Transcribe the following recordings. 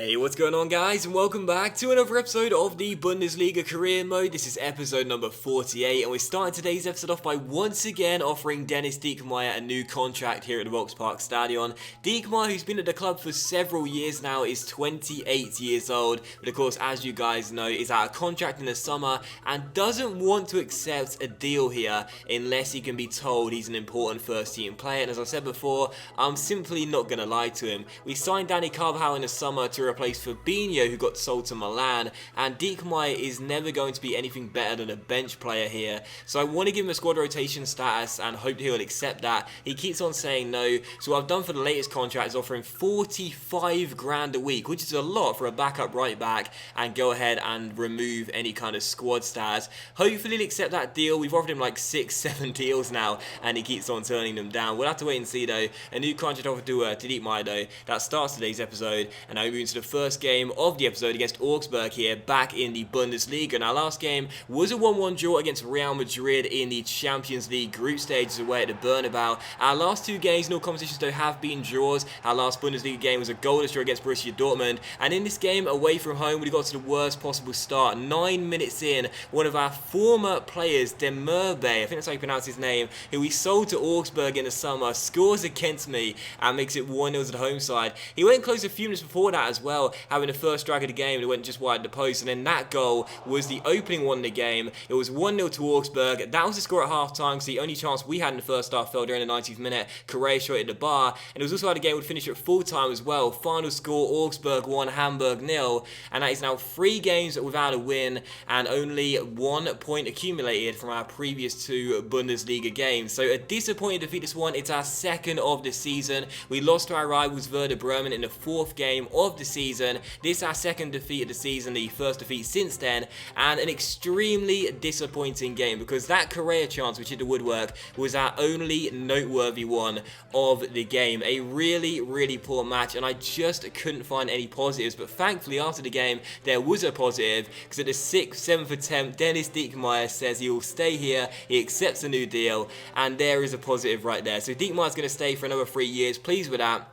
Hey, what's going on guys, and welcome back to another episode of the Bundesliga Career Mode. This is episode number 48, and we're starting today's episode off by once again offering Dennis Diekmeyer a new contract here at the Volkspark Stadion. Diekmeyer, who's been at the club for several years now, is 28 years old, but of course, as you guys know, is out of contract in the summer and doesn't want to accept a deal here unless he can be told he's an important first team player. And as I said before, I'm simply not going to lie to him. We signed Danny Carvajal in the summer to replace Fabinho, who got sold to Milan, and Diekmeyer is never going to be anything better than a bench player here. So I want to give him a squad rotation status and hope he'll accept that. He keeps on saying no, so what I've done for the latest contract is offer him 45 grand a week, which is a lot for a backup right back, and go ahead and remove any kind of squad status. Hopefully he'll accept that deal. We've offered him like 6-7 deals now, and he keeps on turning them down. We'll have to wait and see though. A new contract offer to Diekmeyer though. That starts today's episode, and now we move into the first game of the episode against Augsburg here, back in the Bundesliga. And our last game was a 1-1 draw against Real Madrid in the Champions League group stages away at the Bernabeu. Our last two games in all competitions though have been draws. Our last Bundesliga game was a goalless draw against Borussia Dortmund, and in this game away from home we got to the worst possible start. 9 minutes in, one of our former players, Demerbe, I think that's how you pronounce his name, who we sold to Augsburg in the summer, scores against me and makes it 1-0 to the home side. He went close a few minutes before that as well, having the first drag of the game, and it went just wide of the post, and then that goal was the opening one of the game. It was 1-0 to Augsburg. That was the score at half-time, because the only chance we had in the first half fell during the 90th minute. Correa shot at the bar, and it was also how the game would finish at full-time as well. Final score, Augsburg 1, Hamburg 0, and that is now 3 games without a win, and only 1 point accumulated from our previous 2 Bundesliga games. So a disappointing defeat this one. It's our second of the season. We lost to our rivals Werder Bremen in the 4th game of the season. This is our second defeat of the season, the first defeat since then, and an extremely disappointing game, because that Correa chance which hit the woodwork was our only noteworthy one of the game. A really poor match, and I just couldn't find any positives, but thankfully after the game there was a positive, because at the 6th, 7th attempt Dennis Diekmeyer says he will stay here, he accepts a new deal, and there is a positive right there. So Diekmeyer's going to stay for another 3 years, pleased with that.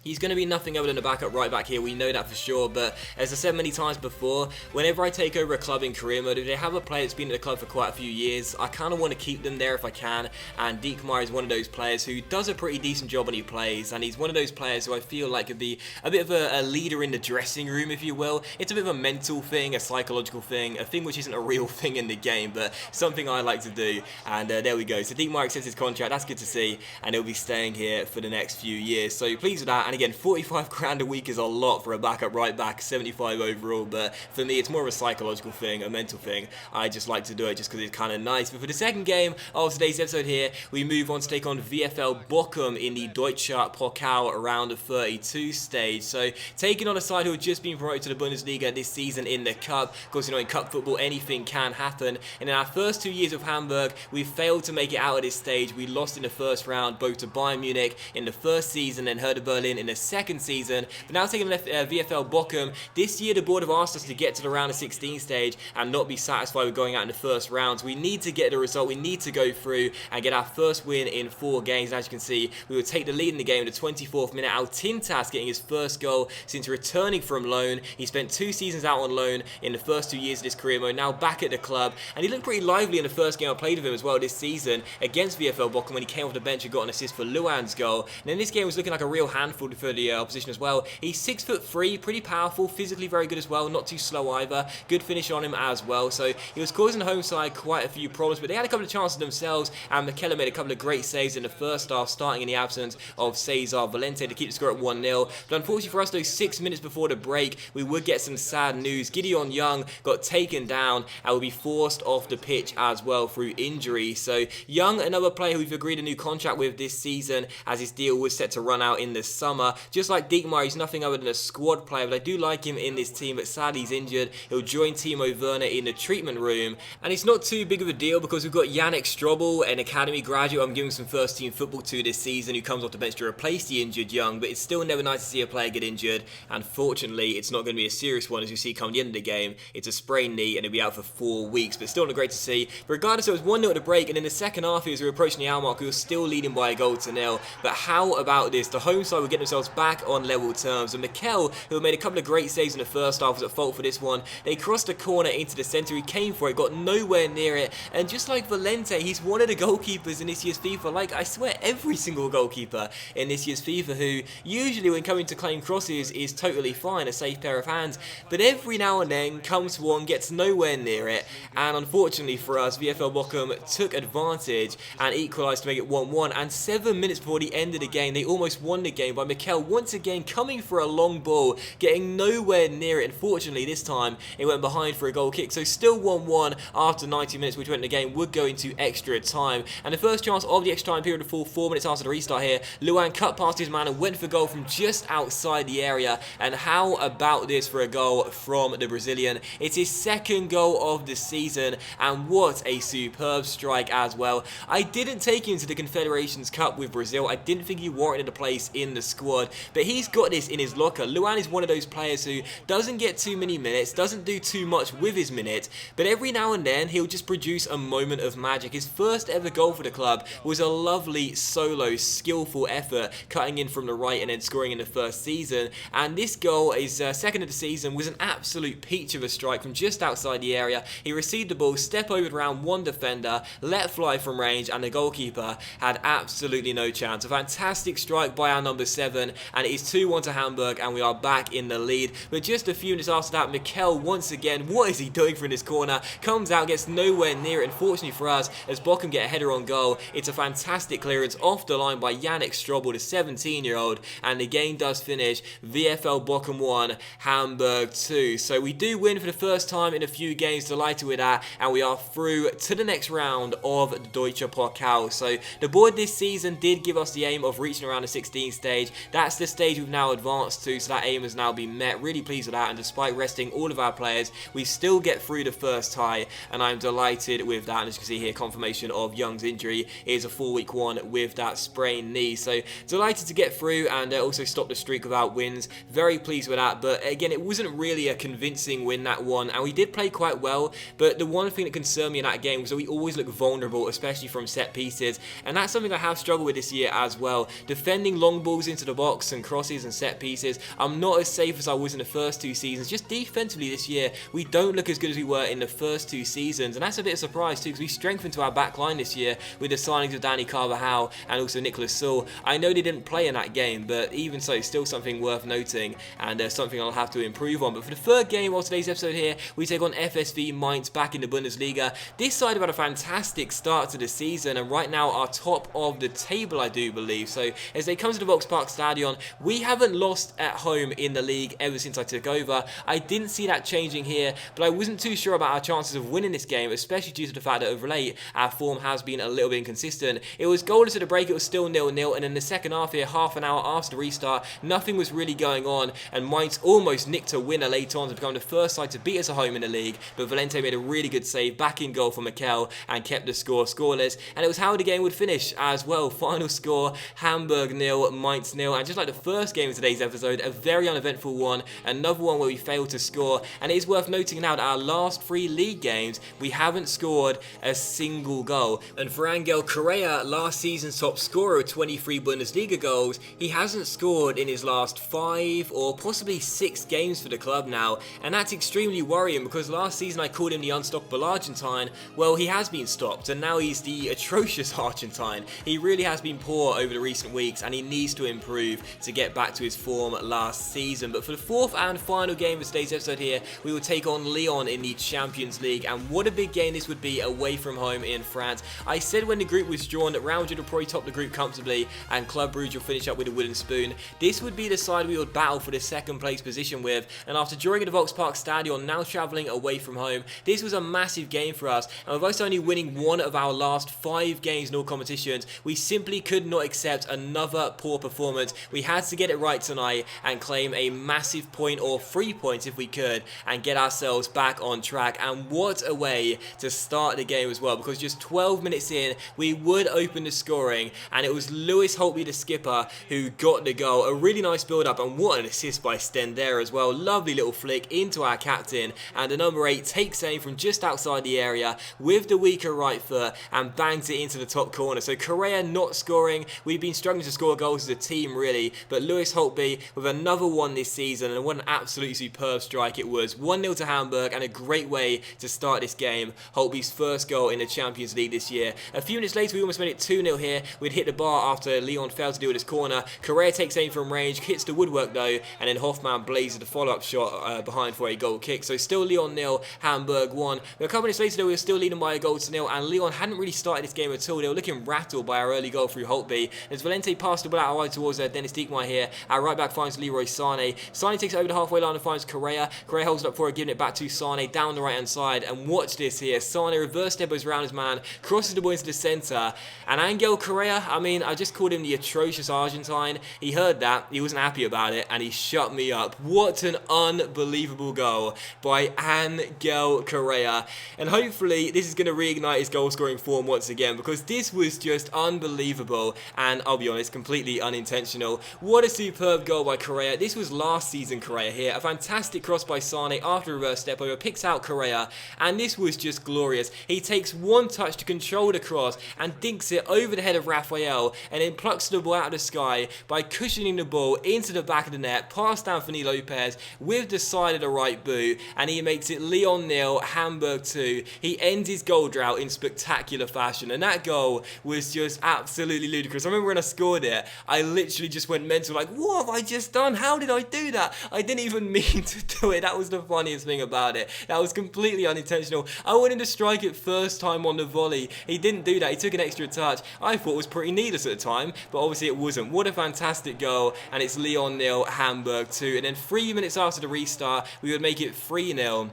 He's going to be nothing other than a backup right back here, we know that for sure, but as I said many times before, whenever I take over a club in career mode, if they have a player that's been at the club for quite a few years, I kind of want to keep them there if I can, and Diekmeyer is one of those players who does a pretty decent job when he plays, and he's one of those players who I feel like could be a bit of a leader in the dressing room, if you will. It's a bit of a mental thing, a psychological thing, a thing which isn't a real thing in the game, but something I like to do, and there we go. So Diekmeyer accepts his contract, that's good to see, and he'll be staying here for the next few years, so pleased with that. And again, 45 grand a week is a lot for a backup right back, 75 overall, but for me it's more of a psychological thing, a mental thing. I just like to do it just because it's kind of nice. But for the second game of today's episode here, we move on to take on VfL Bochum in the Deutsche Pokal round of 32 stage. So taking on a side who have just been promoted to the Bundesliga this season in the Cup. Of course, you know, in Cup football anything can happen, and in our first 2 years of Hamburg we failed to make it out of this stage. We lost in the first round both to Bayern Munich in the first season and Hertha Berlin in the second season, but now taking VfL Bochum. This year the board have asked us to get to the round of 16 stage and not be satisfied with going out in the first rounds. We need to get the result, we need to go through and get our first win in 4 games. And as you can see, we will take the lead in the game in the 24th minute. Altintas getting his first goal since returning from loan. He spent 2 seasons out on loan in the first 2 years of his career mode, now back at the club, and he looked pretty lively in the first game I played with him as well this season against VfL Bochum when he came off the bench and got an assist for Luan's goal. And then this game was looking like a real handful for the opposition as well. He's 6'3", pretty powerful, physically very good as well, not too slow either. Good finish on him as well. So he was causing the home side quite a few problems, but they had a couple of chances themselves, and McKellar made a couple of great saves in the first half, starting in the absence of Cesar Valente to keep the score at 1-0. But unfortunately for us, though, 6 minutes before the break, we would get some sad news. Gideon Young got taken down and will be forced off the pitch as well through injury. So Young, another player who we've agreed a new contract with this season, as his deal was set to run out in the summer. Just like Diekmeyer, he's nothing other than a squad player, but I do like him in this team, but sadly he's injured. He'll join Timo Werner in the treatment room, and it's not too big of a deal because we've got Yannick Strobel, an academy graduate I'm giving some first team football to this season, who comes off the bench to replace the injured Young, but it's still never nice to see a player get injured, and fortunately it's not going to be a serious one, as you see come the end of the game. It's a sprained knee and he'll be out for 4 weeks, but still not great to see. But regardless, it was 1-0 at the break, and in the second half as we were approaching the hour mark, we were still leading by a goal to nil. But how about this? The home side were getting themselves back on level terms. And Mikel, who had made a couple of great saves in the first half, was at fault for this one. They crossed the corner into the centre, he came for it, got nowhere near it, and just like Valente, he's one of the goalkeepers in this year's FIFA, like I swear every single goalkeeper in this year's FIFA, who usually when coming to claim crosses is totally fine, a safe pair of hands, but every now and then comes one, gets nowhere near it, and unfortunately for us, VfL Bochum took advantage and equalised to make it 1-1, and 7 minutes before the end of the game, they almost won the game by Mikel once again coming for a long ball, getting nowhere near it. Unfortunately, this time it went behind for a goal kick, so still 1-1 after 90 minutes, which meant the game would go into extra time. And the first chance of the extra time period would fall 4 minutes after the restart here. Luan cut past his man and went for goal from just outside the area. And how about this for a goal from the Brazilian? It's his second goal of the season, and what a superb strike as well. I didn't take him to the Confederations Cup with Brazil. I didn't think he warranted a place in the squad, but he's got this in his locker. Luan is one of those players who doesn't get too many minutes, doesn't do too much with his minutes, but every now and then he'll just produce a moment of magic. His first ever goal for the club was a lovely solo skillful effort, cutting in from the right and then scoring in the first season, and this goal, his second of the season, was an absolute peach of a strike from just outside the area. He received the ball, step over around one defender, let fly from range, and the goalkeeper had absolutely no chance. A fantastic strike by our number 7, and it is 2-1 to Hamburg, and we are back in the lead. But just a few minutes after that, Mikel once again, what is he doing from this corner? Comes out, gets nowhere near it. Unfortunately for us, as Bochum get a header on goal, it's a fantastic clearance off the line by Yannick Strobel, the 17-year-old, and the game does finish VfL Bochum 1, Hamburg 2. So we do win for the first time in a few games, delighted with that, and we are through to the next round of the Deutsche Pokal. So the board this season did give us the aim of reaching around the 16th stage. That's the stage we've now advanced to, so that aim has now been met. Really pleased with that, and despite resting all of our players, we still get through the first tie, and I'm delighted with that. And as you can see here, confirmation of Young's injury is a 4-week one with that sprained knee. So delighted to get through and also stop the streak without wins. Very pleased with that, but again, it wasn't really a convincing win, that one, and we did play quite well, but the one thing that concerned me in that game was that we always look vulnerable, especially from set pieces, and that's something I have struggled with this year as well. Defending long balls into the box and crosses and set pieces, I'm not as safe as I was in the first 2 seasons. Just defensively this year, we don't look as good as we were in the first 2 seasons, and that's a bit of a surprise too, because we strengthened to our back line this year with the signings of Danny Carvajal and also Nicolas Saul. I know they didn't play in that game, but even so, still something worth noting, and something I'll have to improve on. But for the third game of today's episode here, we take on FSV Mainz back in the Bundesliga. This side have had a fantastic start to the season, and right now are top of the table, I do believe. So as they come to the Volkspark Stadion, we haven't lost at home in the league ever since I took over. I didn't see that changing here, but I wasn't too sure about our chances of winning this game, especially due to the fact that of late our form has been a little bit inconsistent. It was goalless at the break, it was still 0-0, and in the second half here, half an hour after the restart, nothing was really going on, and Mainz almost nicked a winner later on to become the first side to beat us at home in the league, but Valente made a really good save back in goal for Mikel and kept the score scoreless, and it was how the game would finish as well. Final score, Hamburg 0, Mainz 0, and just like the first game of today's episode, a very uneventful one, another one where we failed to score, and it is worth noting now that our last 3 league games, we haven't scored a single goal, and for Angel Correa, last season's top scorer with 23 Bundesliga goals, he hasn't scored in his last 5 or possibly 6 games for the club now, and that's extremely worrying because last season I called him the unstoppable Argentine. Well, he has been stopped, and now he's the atrocious Argentine. He really has been poor over the recent weeks, and he needs to improve to get back to his form last season. But for the 4th and final game of today's episode here, we will take on Lyon in the Champions League, and what a big game this would be away from home in France. I said when the group was drawn that Real Madrid will probably top the group comfortably, and Club Brugge will finish up with a wooden spoon. This would be the side we would battle for the 2nd place position with, and after drawing at the Volkspark Stadion, now travelling away from home, this was a massive game for us, and with us only winning 1 of our last 5 games in all competitions, we simply could not accept another poor performance. We had to get it right tonight and claim a massive point or 3 points if we could, and get ourselves back on track. And what a way to start the game as well, because just 12 minutes in, we would open the scoring, and it was Lewis Holtby, the skipper, who got the goal. A really nice build-up, and what an assist by Sten there as well. Lovely little flick into our captain, and the number 8 takes aim from just outside the area with the weaker right foot and bangs it into the top corner. So Correa not scoring. We've been struggling to score goals as a team really, but Lewis Holtby with another one this season, and what an absolutely superb strike it was. 1-0 to Hamburg, and a great way to start this game. Holtby's first goal in the Champions League this year. A few minutes later, we almost made it 2-0 here. We'd hit the bar after Leon failed to deal with his corner. Correa takes aim from range, hits the woodwork though, and then Hoffman blazes the follow-up shot behind for a goal kick. So still Leon 0, Hamburg 1. But a couple minutes later, though, we were still leading by a goal to 0, and Leon hadn't really started this game at all. They were looking rattled by our early goal through Holtby. As Valente passed the ball out wide towards Dennis Diekmeyer here, our right back finds Leroy Sané. Sané takes it over the halfway line and finds Correa. Correa holds it up for it, giving it back to Sané down the right hand side. And watch this here. Sané reverse depots around his man, crosses the ball into the centre. And Angel Correa, I mean, I just called him the atrocious Argentine. He heard that, he wasn't happy about it, and he shut me up. What an unbelievable goal by Angel Correa. And hopefully this is going to reignite his goal scoring form once again, because this was just unbelievable, and I'll be honest, completely unintentional. What a superb goal by Correa. This was last season Correa here. A fantastic cross by Sané after a reverse step over, picks out Correa, and this was just glorious. He takes one touch to control the cross and dinks it over the head of Raphael, and then plucks the ball out of the sky by cushioning the ball into the back of the net, past Anthony Lopez with the side of the right boot, and he makes it Leon 0, Hamburg 2. He ends his goal drought in spectacular fashion, and that goal was just absolutely ludicrous. I remember when I scored it, I literally just went mental, like, what have I just done? How did I do that? I didn't even mean to do it. That was the funniest thing about it. That was completely unintentional. I wanted to strike it first time on the volley. He didn't do that. He took an extra touch. I thought it was pretty needless at the time, but obviously it wasn't. What a fantastic goal, and it's Leon 0, Hamburg 2. And then 3 minutes after the restart, we would make it 3-0.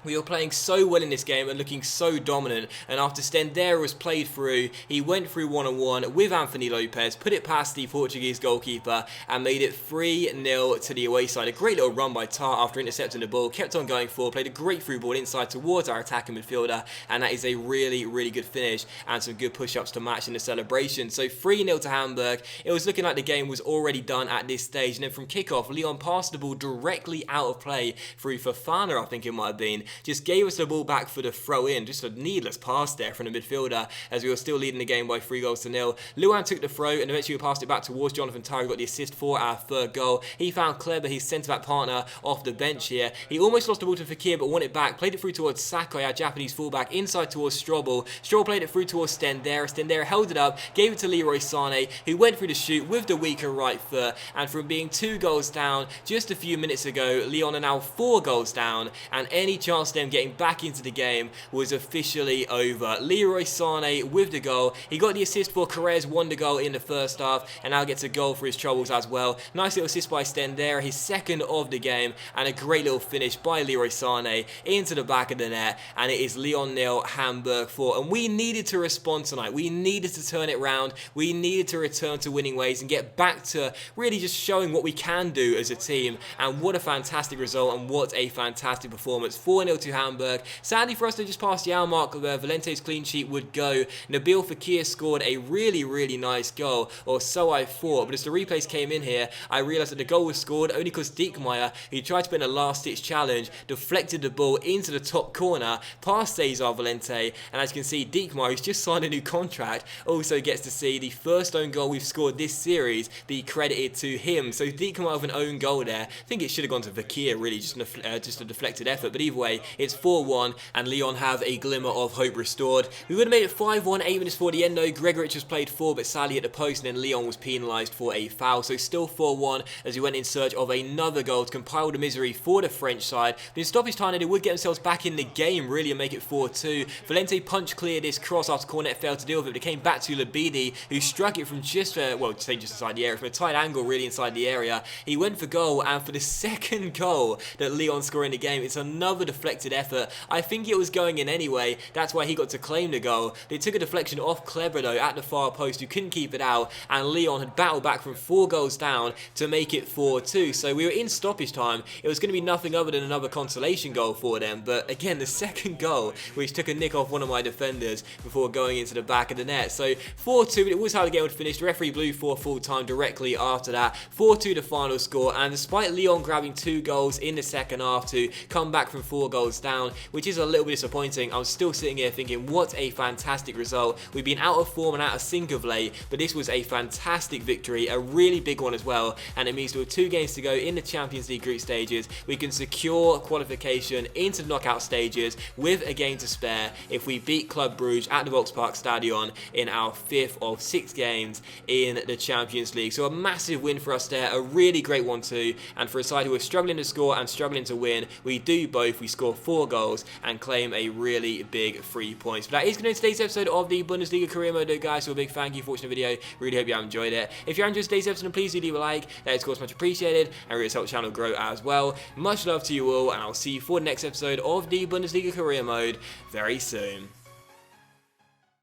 We were playing so well in this game and looking so dominant, and after Stendera was played through, he went through one-on-one with Anthony Lopez, put it past the Portuguese goalkeeper, and made it 3-0 to the away side. A great little run by Tar after intercepting the ball, kept on going forward, played a great through ball inside towards our attacking midfielder, and that is a really, really good finish, and some good push-ups to match in the celebration. So 3-0 to Hamburg. It was looking like the game was already done at this stage, and then from kickoff, Leon passed the ball directly out of play through Fofana, I think it might have been. Just gave us the ball back for the throw-in. Just a needless pass there from the midfielder, as we were still leading the game by 3-0. Luan took the throw, and eventually we passed it back towards Jonathan Tah, who got the assist for our third goal. He found Kleber, his centre-back partner, off the bench here. He almost lost the ball to Fekir, but won it back. Played it through towards Sakai, our Japanese fullback, inside towards Strobel. Strobel played it through towards Stendera. Stendera held it up, gave it to Leroy Sané, who went through the shoot with the weaker right foot, and from being 2 goals down just a few minutes ago, Leon are now 4 goals down, and any chance of them getting back into the game was officially over. Leroy Sané with the goal. He got the assist for Correa's wonder goal in the first half, and now gets a goal for his troubles as well. Nice little assist by Stendera, his second of the game, and a great little finish by Leroy Sané into the back of the net, and it is Leon 0, Hamburg 4. And we needed to respond tonight. We needed to turn it round. We needed to return to winning ways and get back to really just showing what we can do as a team. And what a fantastic result, and what a fantastic performance. 4-0 to Hamburg. Sadly for us, they just passed the hour mark where Valente's clean sheet would go. Nabil Fekir scored a really, really nice goal, or so I thought, but as the replays came in here, I realised that the goal was scored only because Diekmeyer, who tried to put in a last-ditch challenge, deflected the ball into the top corner, past Cesar Valente, and as you can see, Diekmeyer, who's just signed a new contract, also gets to see the first own goal we've scored this series be credited to him. So Diekmeyer with an own goal there. I think it should have gone to Fekir, really, just a deflected effort, but either way, it's 4-1, and Leon have a glimmer of hope restored. We would have made it 5-1, 8 minutes for the end though. Gregorich was played for, but sadly hit the post, and then Leon was penalised for a foul. So still 4-1 as we went in search of another goal to compile the misery for the French side. But in stoppage time, they would get themselves back in the game really and make it 4-2. Valente punch cleared this cross after Cornet failed to deal with it, but it came back to Labidi, who struck it from just, well, to say just inside the area, from a tight angle really inside the area. He went for goal, and for the second goal that Leon scored in the game, it's another deflected effort. I think it was going in anyway, that's why he got to claim the goal. They took a deflection off Kleber though at the far post, who couldn't keep it out, and Leon had battled back from 4 goals down to make it 4-2. So we were in stoppage time. It was going to be nothing other than another consolation goal for them, but again, the second goal, which took a nick off one of my defenders before going into the back of the net. So 4-2, but it was how the game would finish. The referee blew for full time directly after that. 4-2 the final score, and despite Leon grabbing 2 goals in the second half to come back from 4 goals goals down, which is a little bit disappointing. I'm still sitting here thinking, what a fantastic result. We've been out of form and out of sync of late, but this was a fantastic victory, a really big one as well, and it means with 2 games to go in the Champions League group stages, we can secure qualification into the knockout stages with a game to spare if we beat Club Brugge at the Volkspark Stadion in our 5th of 6 games in the Champions League. So a massive win for us there, a really great one too, and for a side who are struggling to score and struggling to win, we do both. We score 4 goals and claim a really big 3 points. But that is going to be today's episode of the Bundesliga Career Mode, guys. So a big thank you for watching the video. Really hope you have enjoyed it. If you're enjoying today's episode, then please do leave a like. That is of course much appreciated and really helps the channel grow as well. Much love to you all, and I'll see you for the next episode of the Bundesliga Career Mode very soon.